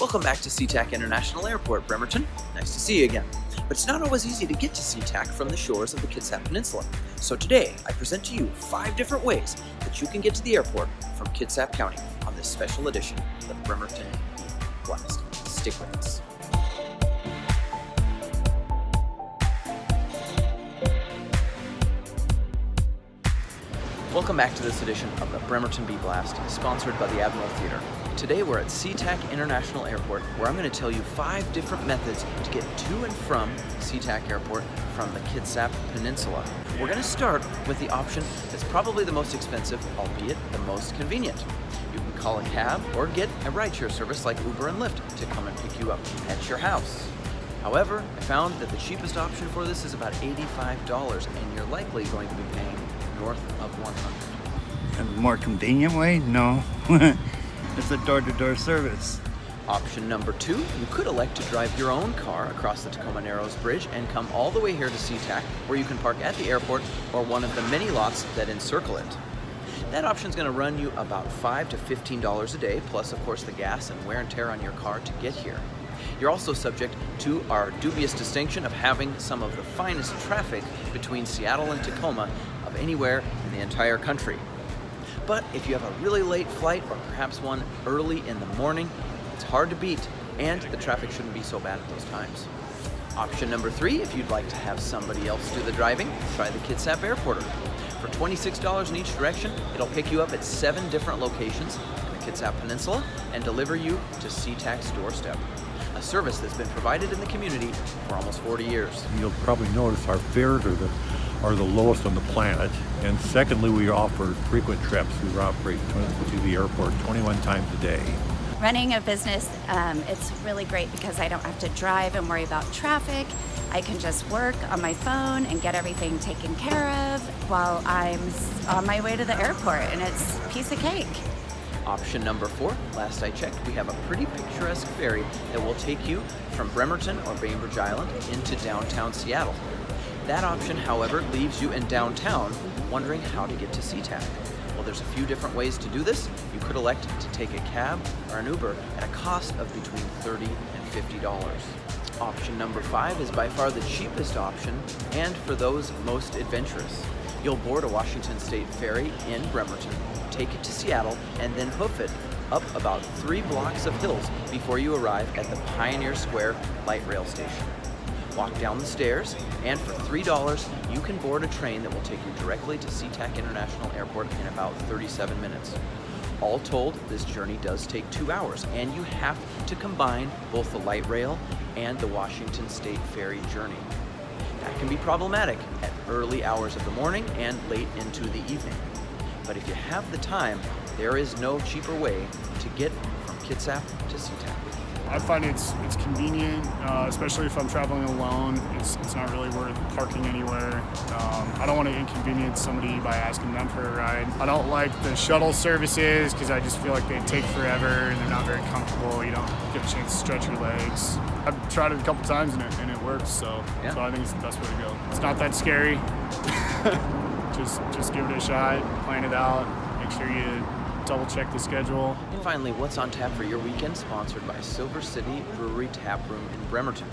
Welcome back to SeaTac International Airport, Bremerton. Nice to see you again. But it's not always easy to get to SeaTac from the shores of the Kitsap Peninsula. So today, I present to you 5 different ways that you can get to the airport from Kitsap County on this special edition of the Bremerton Beat Blast. Stick with us. Welcome back to this edition of the Bremerton Beat Blast, sponsored by the Admiral Theater. Today we're at SeaTac International Airport, where I'm going to tell you 5 different methods to get to and from SeaTac Airport from the Kitsap Peninsula. We're going to start with the option that's probably the most expensive, albeit the most convenient. You can call a cab or get a rideshare service like Uber and Lyft to come and pick you up at your house. However, I found that the cheapest option for this is about $85, and you're likely going to be paying north of $100. A more convenient way? No. It's a door-to-door service. Option number 2, you could elect to drive your own car across the Tacoma Narrows Bridge and come all the way here to SeaTac, where you can park at the airport or one of the many lots that encircle it. That option is going to run you about $5 to $15 a day, plus of course the gas and wear and tear on your car to get here. You're also subject to our dubious distinction of having some of the finest traffic between Seattle and Tacoma of anywhere in the entire country. But if you have a really late flight, or perhaps one early in the morning, it's hard to beat, and the traffic shouldn't be so bad at those times. Option number 3, if you'd like to have somebody else do the driving, try the Kitsap Airporter. For $26 in each direction, it'll pick you up at 7 different locations in the Kitsap Peninsula and deliver you to SeaTac's doorstep. A service that's been provided in the community for almost 40 years. You'll probably notice our fares are the lowest on the planet. And secondly, we offer frequent trips. We operate to the airport 21 times a day. Running a business, it's really great because I don't have to drive and worry about traffic. I can just work on my phone and get everything taken care of while I'm on my way to the airport, and it's a piece of cake. Option number 4, last I checked, we have a pretty picturesque ferry that will take you from Bremerton or Bainbridge Island into downtown Seattle. That option, however, leaves you in downtown wondering how to get to SeaTac. Well, there's a few different ways to do this. You could elect to take a cab or an Uber at a cost of between $30 and $50. Option number 5 is by far the cheapest option, and for those most adventurous. You'll board a Washington State ferry in Bremerton, take it to Seattle, and then hoof it up about 3 blocks of hills before you arrive at the Pioneer Square light rail station. Walk down the stairs, and for $3, you can board a train that will take you directly to SeaTac International Airport in about 37 minutes. All told, this journey does take 2 hours, and you have to combine both the light rail and the Washington State ferry journey. That can be problematic at early hours of the morning and late into the evening. But if you have the time, there is no cheaper way to get from Kitsap to SeaTac. I find it's convenient, especially if I'm traveling alone. It's not really worth parking anywhere. I don't want to inconvenience somebody by asking them for a ride. I don't like the shuttle services because I just feel like they take forever and they're not very comfortable. You don't get a chance to stretch your legs. I've tried it a couple times and it works, so I think it's the best way to go. It's not that scary. just give it a shot, plan it out, make sure you double check the schedule. And finally, what's on tap for your weekend, sponsored by Silver City Brewery Tap Room in Bremerton.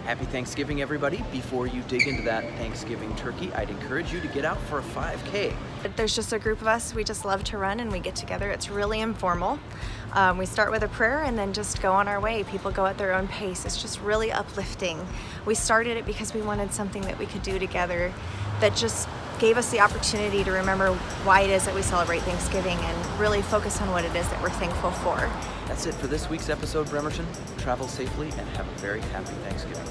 Happy Thanksgiving, everybody. Before you dig into that Thanksgiving turkey, I'd encourage you to get out for a 5K. There's just a group of us, we just love to run and we get together. It's really informal. We start with a prayer and then just go on our way. People go at their own pace. It's just really uplifting. We started it because we wanted something that we could do together that just gave us the opportunity to remember why it is that we celebrate Thanksgiving and really focus on what it is that we're thankful for. That's it for this week's episode, Bremerton. Travel safely and have a very happy Thanksgiving.